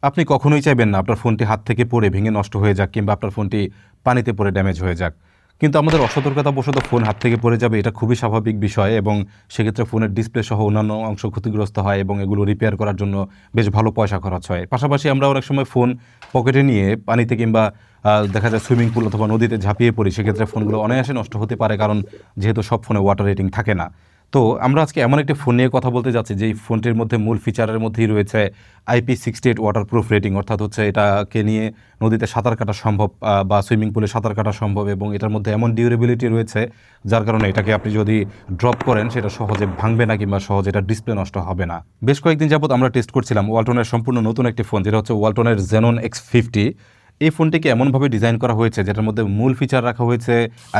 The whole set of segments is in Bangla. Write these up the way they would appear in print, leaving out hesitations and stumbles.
আপনি কখনোই চাইবেন না আপনার ফোনটি হাত থেকে পড়ে ভেঙে নষ্ট হয়ে যাক কিংবা আপনার ফোনটি পানিতে পড়ে ড্যামেজ হয়ে যাক। কিন্তু আমাদের অসতর্কতাবশত ফোন হাত থেকে পড়ে যাবে, এটা খুবই স্বাভাবিক বিষয় এবং সেক্ষেত্রে ফোনের ডিসপ্লে সহ অন্যান্য অংশ ক্ষতিগ্রস্ত হয় এবং এগুলো রিপেয়ার করার জন্য বেশ ভালো পয়সা খরচ হয়। পাশাপাশি আমরা অনেক সময় ফোন পকেটে নিয়ে পানিতে কিংবা দেখা যায় সুইমিং পুল অথবা নদীতে ঝাঁপিয়ে পড়ি, সেক্ষেত্রে ফোনগুলো অনায়াসে নষ্ট হতে পারে, কারণ যেহেতু সব ফোনে ওয়াটার রেটিং থাকে না। তো আমরা আজকে এমন একটি ফোন নিয়ে কথা বলতে যাচ্ছি যেই ফোনটির মধ্যে মূল ফিচারের মধ্যেই রয়েছে IP68 ওয়াটারপ্রুফ রেটিং, অর্থাৎ হচ্ছে এটাকে নিয়ে নদীতে সাঁতার কাটা সম্ভব বা সুইমিং পুলে সাঁতার কাটা সম্ভব এবং এটার মধ্যে এমন ডিউরেবিলিটি রয়েছে যার কারণে এটাকে আপনি যদি ড্রপ করেন সেটা সহজে ভাঙবে না কিংবা সহজে এটা ডিসপ্লে নষ্ট হবে না। বেশ কয়েকদিন যাবত আমরা টেস্ট করছিলাম ওয়ালটনের সম্পূর্ণ নতুন একটি ফোন, যেটা হচ্ছে ওয়ালটনের Xenon X50। এই ফোনটিকে এমনভাবে ডিজাইন করা হয়েছে যেটার মধ্যে মূল ফিচার রাখা হয়েছে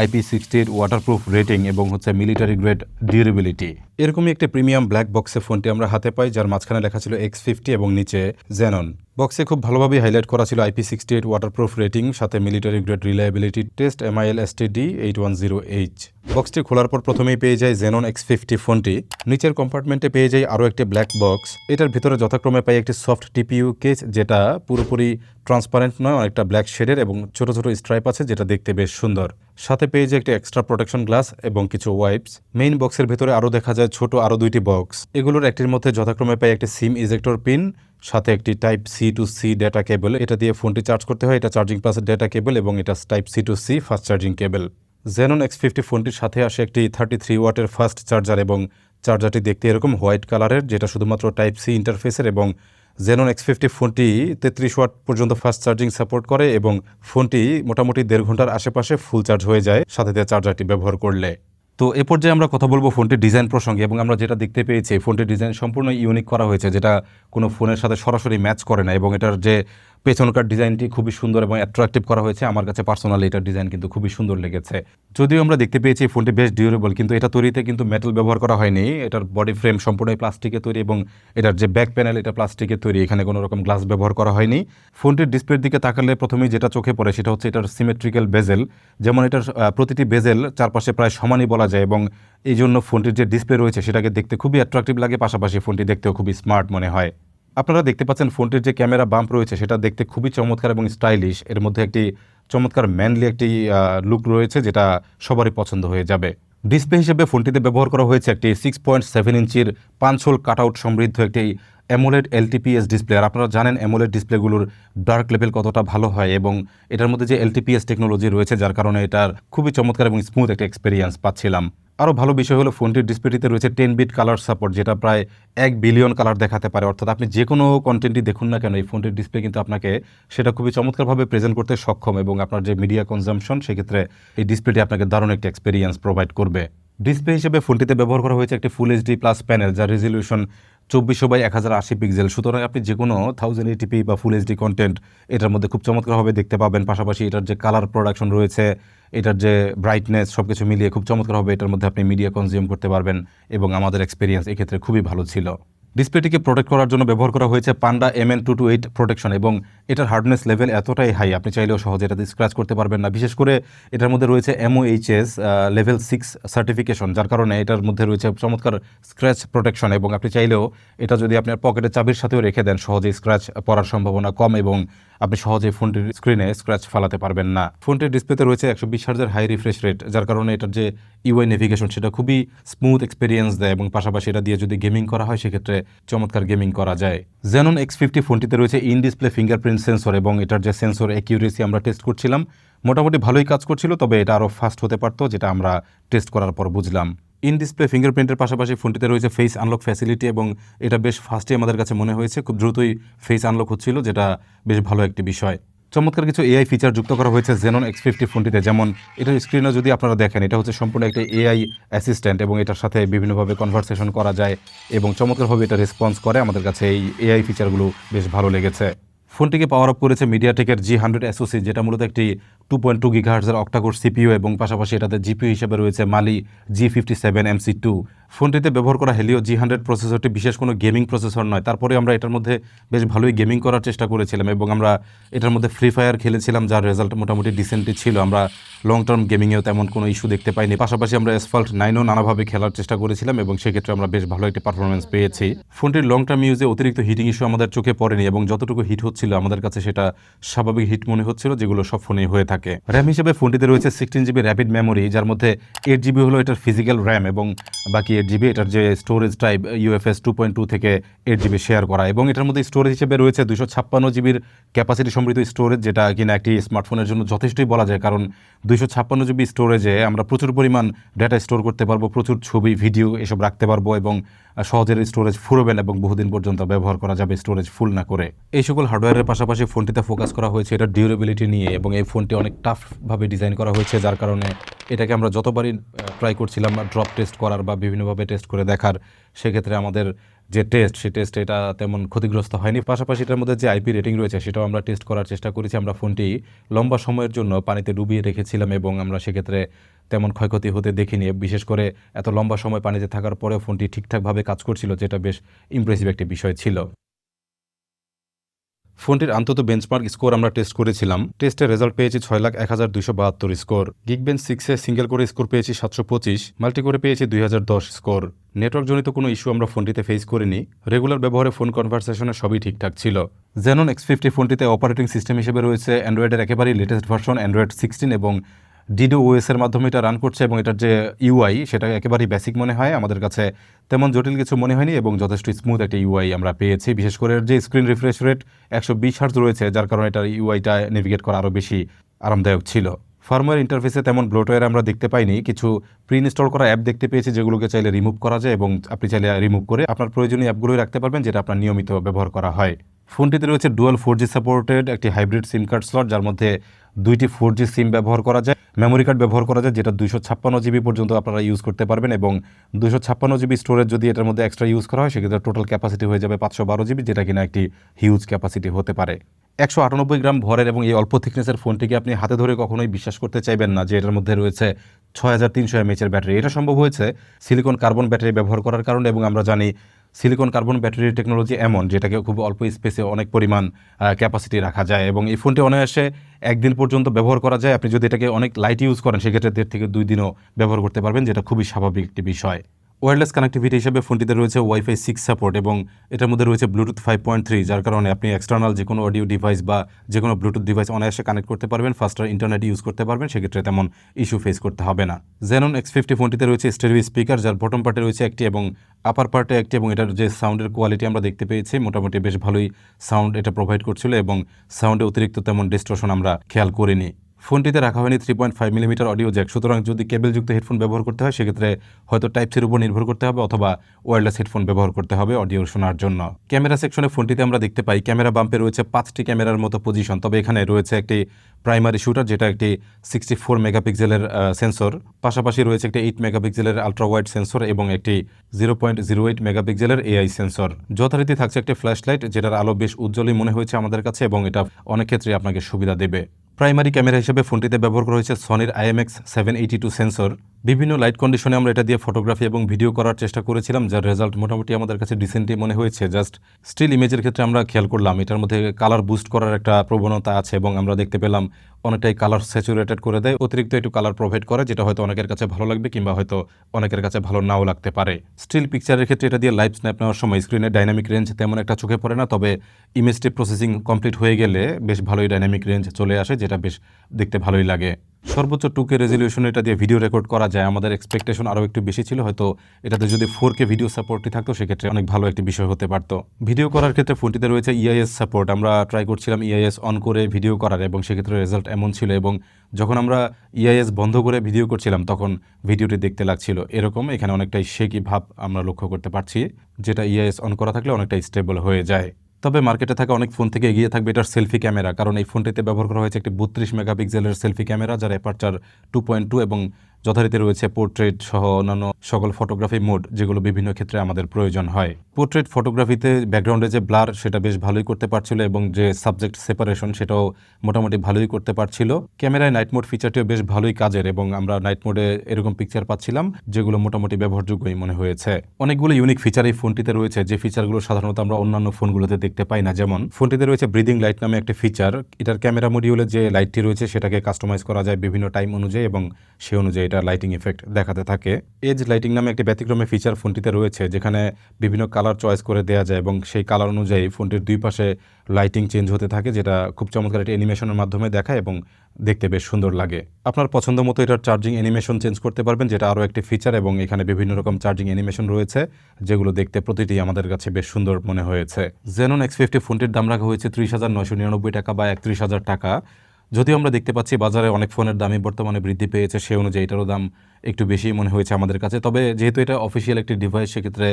IP68 ওয়াটারপ্রুফ রেটিং এবং হচ্ছে মিলিটারি গ্রেড ডিউরেবিলিটি। এরকমই একটি প্রিমিয়াম ব্ল্যাক বক্সে ফোনটি আমরা হাতে পাই, যার মাঝখানে লেখা ছিল X50 এবং নিচে Xenon। বক্সে খুব ভালোভাবে হাইলাইট করা ছিল IP68 ওয়াটারপ্রুফ রেটিং, সাথে military grade reliability test MIL STD 810H। বক্সটি খোলার পর প্রথমেই পেয়ে যায় Xenon X50 ফোনটি। নিচের কম্পার্টমেন্টে পেয়ে যায় আরও একটি ব্ল্যাক বক্স। এটার ভিতরে যথাক্রমে পাই একটি সফট TPU কেস, যেটা পুরোপুরি ট্রান্সপারেন্ট নয়, অনেকটা ব্ল্যাক শেডের এবং ছোট ছোট স্ট্রাইপ আছে, যেটা দেখতে বেশ সুন্দর। সাথে পেয়ে যায় একটি এক্সট্রা প্রোটেকশন গ্লাস এবং কিছু ওয়াইপস। মেইন বক্সের ভিতরে আরও দেখা যায় ছোট আরও দুইটি বক্স। এগুলোর একটির মধ্যে যথাক্রমে পাই একটি সিম ইজেক্টর পিন, সাথে একটি type C to C data cable. এটা দিয়ে ফোনটি চার্জ করতে হয়, এটা চার্জিং প্লাস ডেটা কেবল এবং এটা type C to C fast charging cable. Xenon X50 ফোনটির সাথে আসে একটি 33 ওয়াটের ফাস্ট চার্জার এবং চার্জারটি দেখতে এরকম হোয়াইট কালারের, যেটা শুধুমাত্র টাইপ সি ইন্টারফেসের এবং Xenon X50 ফোনটি 33 ওয়াট পর্যন্ত ফাস্ট চার্জিং সাপোর্ট করে এবং ফোনটি মোটামুটি 1.5 ঘন্টার আশেপাশে ফুল চার্জ হয়ে যায় সাথে চার্জারটি ব্যবহার করলে। তো এ পর্যায়ে আমরা কথা বলবো ফোনটির ডিজাইন প্রসঙ্গে এবং আমরা যেটা দেখতে পেয়েছি ফোনটির ডিজাইন সম্পূর্ণ ইউনিক করা হয়েছে, যেটা কোনো ফোনের সাথে সরাসরি ম্যাচ করে না এবং এটার যে পেছনকার ডিজাইনটি খুবই সুন্দর এবং অ্যাট্রাকটিভ করা হয়েছে। আমার কাছে পার্সোনালি এটার ডিজাইন কিন্তু খুবই সুন্দর লেগেছে। যদিও আমরা দেখতে পেয়েছি ফোনটি বেশ ডিউরেবল, কিন্তু এটা তৈরিতে কিন্তু মেটাল ব্যবহার করা হয়নি। এটার বডি ফ্রেম সম্পূর্ণই প্লাস্টিকের তৈরি এবং এটার যে ব্যাক প্যানেল এটা প্লাস্টিকের তৈরি, এখানে কোনো রকম গ্লাস ব্যবহার করা হয়নি। ফোনটির ডিসপ্লের দিকে তাকালে প্রথমেই যেটা চোখে পড়ে সেটা হচ্ছে এটার সিমেট্রিক্যাল বেজেল, যেমন এটার প্রতিটি বেজেল চারপাশে প্রায় সমানই বলা যায় এবং এই জন্য ফোনটির যে ডিসপ্লে রয়েছে সেটাকে দেখতে খুবই অ্যাট্রাকটিভ লাগে, পাশাপাশি ফোনটি দেখতেও খুবই স্মার্ট মনে হয়। আপনারা দেখতে পাচ্ছেন ফোনটির যে ক্যামেরা বাম্প রয়েছে সেটা দেখতে খুবই চমৎকার এবং স্টাইলিশ। এর মধ্যে একটি চমৎকার ম্যানলি একটি লুক রয়েছে, যেটা সবারই পছন্দ হয়ে যাবে। ডিসপ্লে হিসেবে ফোনটিতে ব্যবহার করা হয়েছে একটি 6.7 ইঞ্চির 5 হোল কাটআউট সমৃদ্ধ একটি অ্যামোলেড LTPS ডিসপ্লে। আর আপনারা জানেন অ্যামোলেড ডিসপ্লেগুলোর ডার্ক লেভেল কতটা ভালো হয় এবং এটার মধ্যে যে LTPS টেকনোলজি রয়েছে যার কারণে এটার খুবই চমৎকার এবং স্মুথ একটা এক্সপেরিয়েন্স পাচ্ছিলাম। আরও ভালো বিষয় হলো ফোনটির ডিসপ্লেটিতে রয়েছে 10 বিট কালার সাপোর্ট, যেটা প্রায় 1 বিলিয়ন কালার দেখাতে পারে। অর্থাৎ আপনি যে কোনো কন্টেন্টই দেখুন না কেন এই ফোনটির ডিসপ্লে কিন্তু আপনাকে সেটা খুবই চমৎকারভাবে প্রেজেন্ট করতে সক্ষম এবং আপনার যে মিডিয়া কনজাম্পশন সেক্ষেত্রে এই ডিসপ্লেটি আপনাকে দারুণ একটা এক্সপেরিয়েন্স প্রোভাইড করবে। ডিসপ্লে হিসেবে ফোনটিতে ব্যবহার করা হয়েছে একটি ফুল HD প্লাস প্যানেল, যার রেজলিউশন 2400x1080 পিক্সেল। সুতরাং আপনি যে কোনো 1080p বা ফুল HD কন্টেন্ট এটার মধ্যে খুব চমৎকারভাবে দেখতে পাবেন। পাশাপাশি এটার যে কালার প্রোডাকশন রয়েছে, এটার যে ব্রাইটনেস, সব কিছু মিলিয়ে খুব চমৎকারভাবে এটার মধ্যে আপনি মিডিয়া কনজিউম করতে পারবেন এবং আমাদের এক্সপিরিয়েন্স এক্ষেত্রে খুবই ভালো ছিল। ডিসপ্লেটিকে প্রোটেক্ট করার জন্য ব্যবহার করা হয়েছে পান্ডা MN228 প্রোটেকশন এবং এটার হার্ডনেস লেভেল এতটাই হাই আপনি চাইলেও সহজে এটাতে স্ক্র্যাচ করতে পারবেন না। বিশেষ করে এটার মধ্যে রয়েছে MOHS লেভেল 6 সার্টিফিকেশন, যার কারণে এটার মধ্যে রয়েছে চমৎকার স্ক্র্যাচ প্রোটেকশন এবং আপনি চাইলেও এটা যদি আপনার পকেটে চাবির সাথেও রেখে দেন সহজেই স্ক্র্যাচ পড়ার সম্ভাবনা কম এবং আপনি সহজেই ফোনটির স্ক্রিনে স্ক্র্যাচ ফালাতে পারবেন না। ফোনটির ডিসপ্লেতে রয়েছে 120 হার্জের হাই রিফ্রেশ রেট, যার কারণে এটার যে UI নেভিগেশন সেটা খুবই স্মুথ এক্সপিরিয়েন্স দেয় এবং পাশাপাশি এটা দিয়ে যদি গেমিং করা হয় সেক্ষেত্রে চমৎকার গেমিং করা যায়। Xenon X50 ফোনটিতে রয়েছে ইন ডিসপ্লে ফিঙ্গারপ্রিন্ট সেন্সর এবং এটার যে সেন্সর অ্যাকিউরেসি আমরা টেস্ট করছিলাম মোটামুটি ভালোই কাজ করছিল, তবে এটা আরও ফাস্ট হতে পারতো, যেটা আমরা টেস্ট করার পর বুঝলাম। ইন ডিসপ্লে ফিঙ্গারপ্রিন্টের পাশাপাশি ফোনটিতে রয়েছে ফেস আনলক ফ্যাসিলিটি এবং এটা বেশ ফাস্টই আমাদের কাছে মনে হয়েছে, খুব দ্রুতই ফেস আনলক হচ্ছিল, যেটা বেশ ভালো একটি বিষয়। চমৎকার কিছু AI ফিচার যুক্ত করা হয়েছে Xenon X50 ফোনটিতে, যেমন এটার স্ক্রিনে যদি আপনারা দেখেন এটা হচ্ছে সম্পূর্ণ একটা AI অ্যাসিস্ট্যান্ট এবং এটার সাথে বিভিন্নভাবে কনভারসেশন করা যায় এবং চমৎকারভাবে এটা রেসপন্স করে। আমাদের কাছে এই AI ফিচারগুলো বেশ ভালো লেগেছে। ফোনটিকে পাওয়ার আপ করেছে মিডিয়াটেকের G100 SoC, যেটা মূলত একটি 2.2 GHz অক্টাকোর CPU এবং পাশাপাশি এটাতে GPU হিসেবে রয়েছে মালি G57 MC2 ফোনটিতে ব্যবহার করা হেলিও G100 প্রসেসরটি বিশেষ কোনো গেমিং প্রসেসর নয়, তারপরে আমরা এটার মধ্যে বেশ ভালোই গেমিং করার চেষ্টা করেছিলাম এবং আমরা এটার মধ্যে ফ্রি ফায়ার খেলেছিলাম, যার রেজাল্ট মোটামুটি ডিসেন্টই ছিল। আমরা লং টার্ম গেমিংয়েও তেমন কোনো ইস্যু দেখতে পাইনি। পাশাপাশি আমরা অ্যাসফল্ট 9ও নানাভাবে খেলার চেষ্টা করেছিলাম এবং সেক্ষেত্রে আমরা বেশ ভালো একটি পারফরমেন্স পেয়েছি। ফোনটির লং টার্ম ইউজে অতিরিক্ত হিটিং ইস্যু আমাদের চোখে পড়েনি এবং যতটুকু হিট হচ্ছিল আমাদের কাছে সেটা স্বাভাবিক হিট মনে হচ্ছিল, যেগুলো সব ফোনেই হয়ে থাকে। র্যাম হিসেবে ফোনটিতে রয়েছে 16GB র্যাপিড মেমোরি, যার মধ্যে 8GB হলো এটার ফিজিক্যাল র্যাম এবং বাকি 8GB এটার যে স্টোরেজ টাইপ UFS 2.2 থেকে 8GB শেয়ার করা। এবং এটার মধ্যে স্টোরেজ হিসেবে রয়েছে 256GBর ক্যাপাসিটি সমৃদ্ধ স্টোরেজ, যেটা কিনা একটি স্মার্টফোনের জন্য যথেষ্টই বলা যায়, কারণ 256GB স্টোরেজে আমরা প্রচুর পরিমাণ ডেটা স্টোর করতে পারবো, প্রচুর ছবি ভিডিও এসব রাখতে পারবো এবং সহজের স্টোরেজ ফুরবেন এবং বহুদিন পর্যন্ত ব্যবহার করা যাবে স্টোরেজ ফুল না করে। এই সকল হার্ডওয়্যারের পাশাপাশি ফোনটিতে ফোকাস করা হয়েছে এটার ডিউরেবিলিটি নিয়ে এবং এই ফোনটি অনেক টাফভাবে ডিজাইন করা হয়েছে, যার কারণে এটাকে আমরা যতবারই ট্রাই করছিলাম ড্রপ টেস্ট করার বা বিভিন্নভাবে টেস্ট করে দেখার, সেক্ষেত্রে আমাদের যে টেস্ট সেই টেস্ট এটা তেমন ক্ষতিগ্রস্ত হয়নি। পাশাপাশি এটার মধ্যে যে IP রেটিং রয়েছে সেটাও আমরা টেস্ট করার চেষ্টা করেছি। আমরা ফোনটি লম্বা সময়ের জন্য পানিতে ডুবিয়ে রেখেছিলাম এবং আমরা সেক্ষেত্রে তেমন ক্ষয়ক্ষতি হতে দেখিনি। বিশেষ করে এত লম্বা সময় পানিতে থাকার পরেও ফোনটি ঠিকঠাকভাবে কাজ করছিল, যেটা বেশ ইমপ্রেসিভ একটি বিষয় ছিল। ফোনটির অন্তত বেঞ্চমার্ক স্কোর আমরা টেস্ট করেছিলাম। টেস্টের রেজাল্ট পেয়েছি 6,01,272 স্কোর। গিগবেঞ্চ 6-এ সিঙ্গেল করে স্কোর পেয়েছি 725, মাল্টি করে পেয়েছি 2010 স্কোর। নেটওয়ার্কজনিত কোনো ইস্যু আমরা ফোনটিতে ফেস করিনি। রেগুলার ব্যবহারে ফোন কনভারসেশনে সবই ঠিকঠাক ছিল। Xenon X50 ফোনটিতে অপারেটিং সিস্টেম হিসেবে রয়েছে অ্যান্ড্রয়েডের একেবারেই লেটেস্ট ভার্সন Android 16 এবং DDoS এর মাধ্যমে এটা রান করছে এবং এটার যে UI সেটা একেবারেই বেসিক মনে হয়, আমাদের কাছে তেমন জটিল কিছু মনে হয়নি এবং যথেষ্ট স্মুথ একটা UI আমরা পেয়েছি। বিশেষ করে যে স্ক্রিন রিফ্রেশ রেট 120 হার্জ রয়েছে, যার কারণে এটার UIটা নেভিগেট করা আরও বেশি আরামদায়ক ছিল। ফার্মওয়্যার ইন্টারফেসে তেমন ব্লোটওয়্যার আমরা দেখতে পাইনি। কিছু প্রি ইনস্টল করা অ্যাপ দেখতে পেয়েছি যেগুলোকে চাইলে রিমুভ করা যায় এবং আপনি চাইলে রিমুভ করে আপনার প্রয়োজনীয় অ্যাপগুলোই রাখতে পারবেন, যেটা আপনার নিয়মিত ব্যবহার করা হয়। ফোনটিতে রয়েছে ডুয়াল 4G সাপোর্টেড একটি হাইব্রিড সিম কার্ড স্লট, যার মধ্যে 2টি 4G সিম ব্যবহার করা যায়, মেমোরি কার্ড ব্যবহার করা যায়, যেটা 256GB পর্যন্ত আপনারা ইউজ করতে পারবেন এবং 256GB স্টোরেজ যদি এটার মধ্যে এক্সট্রা ইউজ করা হয় সেক্ষেত্রে টোটাল ক্যাপাসিটি হয়ে যাবে 512GB, যেটা কিনা একটি হিউজ ক্যাপাসিটি হতে পারে। 198 গ্রাম ভরের এবং এই অল্প থিকনেসের ফোনটিকে আপনি হাতে ধরে কখনোই বিশ্বাস করতে চাইবেন না যে এটার মধ্যে রয়েছে 6300 mAh ব্যাটারি। এটা সম্ভব হয়েছে সিলিকন কার্বন ব্যাটারি ব্যবহার করার কারণে এবং আমরা জানি সিলিকন কার্বন ব্যাটারির টেকনোলজি এমন যেটাকে খুব অল্প স্পেসে অনেক পরিমাণ ক্যাপাসিটি রাখা যায় এবং এই ফোনটি অনায়াসে একদিন পর্যন্ত ব্যবহার করা যায়। আপনি যদি এটাকে অনেক লাইট ইউজ করেন সেক্ষেত্রে 1.5 থেকে 2 দিনও ব্যবহার করতে পারবেন, যেটা খুবই স্বাভাবিক একটি বিষয়। ওয়্যারলেস কানেক্টিভিটি হিসেবে ফোনটিতে রয়েছে Wi-Fi 6 সাপোর্ট এবং এটার মধ্যে রয়েছে ব্লুটুথ 5.3, যার কারণে আপনি এক্সটার্নাল যে কোনো অডিও ডিভাইস বা যে কোনো ব্লুটুথ ডিভাইস অনায়াসে কানেক্ট করতে পারবেন, ফাস্টার ইন্টারনেট ইউজ করতে পারবেন, সেক্ষেত্রে তেমন ইস্যু ফেস করতে হবে না। Xenon X50 ফোনটিতে রয়েছে স্টেরিও স্পিকার, যার বটম পার্টে রয়েছে একটি এবং আপার পার্টে একটি এবং এটার যে সাউন্ডের কোয়ালিটি আমরা দেখতে পেয়েছি মোটামুটি বেশ ভালোই সাউন্ড এটা প্রোভাইড করছিল এবং সাউন্ডে অতিরিক্ত তেমন ডিস্টরশন আমরা খেয়াল করিনি। ফোনটিতে রাখা হয়নি 3.5mm অডিও জ্যাক, সুতরাং যদি কেবলযুক্ত হেডফোন ব্যবহার করতে হয় সেক্ষেত্রে হয়তো টাইপ-সির উপর নির্ভর করতে হবে অথবা ওয়্যারলেস হেডফোন ব্যবহার করতে হবে অডিও শোনার জন্য। ক্যামেরা সেকশনে ফোনটিতে আমরা দেখতে পাই ক্যামেরা বাম্পে রয়েছে 5টি ক্যামেরার মতো পজিশন, তবে এখানে রয়েছে একটি প্রাইমারি শুটার যেটা একটি 64 মেগাপিক্সেলের সেন্সর, পাশাপাশি রয়েছে একটি 8 মেগাপিক্সেলের আলট্রা ওয়াইড সেন্সর এবং একটি 0.08 মেগাপিক্সেলের AI সেন্সর। যথারীতি থাকছে একটি ফ্ল্যাশ লাইট, যেটার আলো বেশ উজ্জ্বলই মনে হয়েছে আমাদের কাছে এবং এটা অনেক ক্ষেত্রে আপনাকে সুবিধা দেবে। প্রাইমারি ক্যামেরা হিসেবে ফোনটিতে ব্যবহার করা হয়েছে সনির IMX782 সেন্সর। বিভিন্ন লাইট কন্ডিশনে আমরা এটা দিয়ে ফটোগ্রাফি এবং ভিডিও করার চেষ্টা করেছিলাম, যার রেজাল্ট মোটামুটি আমাদের কাছে ডিসেন্টই মনে হয়েছে। জাস্ট স্টিল ইমেজের ক্ষেত্রে আমরা খেয়াল করলাম এটার মধ্যে কালার বুস্ট করার একটা প্রবণতা আছে এবং আমরা দেখতে পেলাম অনেকটাই কালার স্যাচুরেটেড করে দেয়, অতিরিক্ত একটু কালার প্রোভাইড করে, যেটা হয়তো অনেকের কাছে ভালো লাগবে কিংবা হয়তো অনেকের কাছে ভালো নাও লাগতে পারে। স্টিল পিকচারের ক্ষেত্রে এটা দিয়ে লাইভ স্ন্যাপ নেওয়ার সময় স্ক্রিনে ডাইনামিক রেঞ্জ তেমন একটা চোখে পড়ে না, তবে ইমেজটি প্রসেসিং কমপ্লিট হয়ে গেলে বেশ ভালোই ডাইনামিক রেঞ্জ চলে আসে, যেটা বেশ দেখতে ভালোই লাগে। সর্বোচ্চ 2K রেজলিউশন এটা দিয়ে ভিডিও রেকর্ড করা যায়। আমাদের এক্সপেকটেশন আরও একটু বেশি ছিল, হয়তো এটাতে যদি 4K ভিডিও সাপোর্টটি থাকতো সেক্ষেত্রে অনেক ভালো একটি বিষয় হতে পারত। ভিডিও করার ক্ষেত্রে ফোনটিতে রয়েছে EIS সাপোর্ট। আমরা ট্রাই করছিলাম EIS অন করে ভিডিও করার এবং সেক্ষেত্রে রেজাল্ট এমন ছিল এবং যখন আমরা EIS বন্ধ করে ভিডিও করছিলাম তখন ভিডিওটি দেখতে লাগছিল এরকম। এখানে অনেকটাই শেকি ভাব আমরা লক্ষ্য করতে পারছি, যেটা EIS অন করা থাকলে অনেকটাই স্টেবল হয়ে যায়। তবে মার্কেটে থাকা অনেক ফোন থেকে এগিয়ে থাকবে এটার সেলফি ক্যামেরা, কারণ এই ফোনটিতে ব্যবহার করা হয়েছে একটি 32 মেগাপিক্সেলের সেলফি ক্যামেরা, যার অ্যাপারচার 2.2 এবং যথারীতি রয়েছে পোর্ট্রেট সহ অন্যান্য সকল ফটোগ্রাফি মোড, যেগুলো বিভিন্ন ক্ষেত্রে আমাদের প্রয়োজন হয়। পোর্ট্রেট ফটোগ্রাফিতে ব্যাকগ্রাউন্ডে যে ব্লার সেটা বেশ ভালোই করতে পারছিল এবং যে সাবজেক্ট সেপারেশন সেটাও মোটামুটি ভালোই করতে পারছিল। ক্যামেরায় নাইট মোড ফিচারটিও বেশ ভালোই কাজের এবং আমরা নাইট মোডে এরকম পিকচার পাচ্ছিলাম যেগুলো মোটামুটি ব্যবহারযোগ্যই মনে হয়েছে। অনেকগুলো ইউনিক ফিচার এই ফোনটিতে রয়েছে, যে ফিচারগুলো সাধারণত আমরা অন্যান্য ফোনগুলোতে দেখতে পাই না। যেমন ফোনটিতে রয়েছে ব্রিদিং লাইট নামে একটি ফিচার। এটার ক্যামেরা মডিউলে যে লাইটটি রয়েছে সেটাকে কাস্টমাইজ করা যায় বিভিন্ন টাইম অনুযায়ী এবং সে অনুযায়ী এটা লাইটিং ইফেক্ট দেখাতে থাকে। এজ লাইটিং নামে একটি ব্যতিক্রমী ফিচার ফোনটিতে রয়েছে, যেখানে বিভিন্ন কালার চয়েস করে দেওয়া যায় এবং সেই কালার অনুযায়ী ফোনটির দুই পাশে লাইটিং চেঞ্জ হতে থাকে, যেটা খুব চমৎকার একটি অ্যানিমেশনের মাধ্যমে দেখায় এবং দেখতে বেশ সুন্দর লাগে। আপনার পছন্দ মতো এটার চার্জিং অ্যানিমেশন চেঞ্জ করতে পারবেন, যেটা আরও একটি ফিচার এবং এখানে বিভিন্ন রকম চার্জিং অ্যানিমেশন রয়েছে যেগুলো দেখতে প্রতিটি আমাদের কাছে বেশ সুন্দর মনে হয়েছে। Xenon X50 ফোনটির দাম রাখা হয়েছে 30,999 টাকা বা 31,000 টাকা। যদিও আমরা দেখতে পাচ্ছি বাজারে অনেক ফোনের দামই বর্তমানে বৃদ্ধি পেয়েছে, সে অনুযায়ী এটারও দাম একটু বেশি মনে হয়েছে আমাদের কাছে। তবে যেহেতু এটা অফিসিয়াল একটি ডিভাইস, সেক্ষেত্রে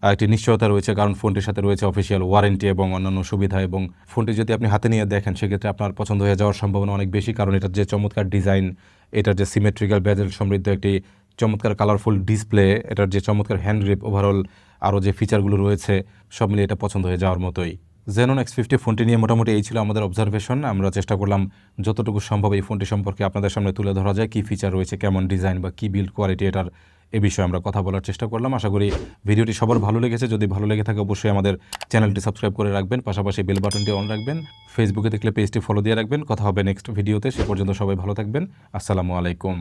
একটি নিশ্চয়তা রয়েছে, কারণ ফোনটির সাথে রয়েছে অফিসিয়াল ওয়ারেন্টি এবং অন্যান্য সুবিধা। এবং ফোনটি যদি আপনি হাতে নিয়ে দেখেন সেক্ষেত্রে আপনার পছন্দ হয়ে যাওয়ার সম্ভাবনা অনেক বেশি, কারণ এটার যে চমৎকার ডিজাইন, এটার যে সিমেট্রিক্যাল বেজেল সমৃদ্ধ একটি চমৎকার কালারফুল ডিসপ্লে, এটার যে চমৎকার হ্যান্ড গ্রিপ, ওভারঅল আরও যে ফিচারগুলো রয়েছে সব মিলিয়ে এটা পছন্দ হয়ে যাওয়ার মতোই। Xenon X50 ফোনটি নিয়ে মোটামুটি এই ছিল আমাদের অবজারভেশন। আমরা চেষ্টা করলাম যতটুকু সম্ভব এই ফোনটি সম্পর্কে আপনাদের সামনে তুলে ধরা যায়, কী ফিচার রয়েছে, কেমন ডিজাইন বা কী বিল্ড কোয়ালিটি এটার, এ বিষয়ে আমরা কথা বলার চেষ্টা করলাম। আশা করি ভিডিওটি সবার ভালো লেগেছে। যদি ভালো লেগে থাকে অবশ্যই আমাদের চ্যানেলটি সাবস্ক্রাইব করে রাখবেন, পাশাপাশি বেল বাটনটি অন রাখবেন। ফেসবুকে দেখলে পেজটি ফলো দিয়ে রাখবেন। কথা হবে নেক্সট ভিডিওতে। সে পর্যন্ত সবাই ভালো থাকবেন। আসসালামু আলাইকুম।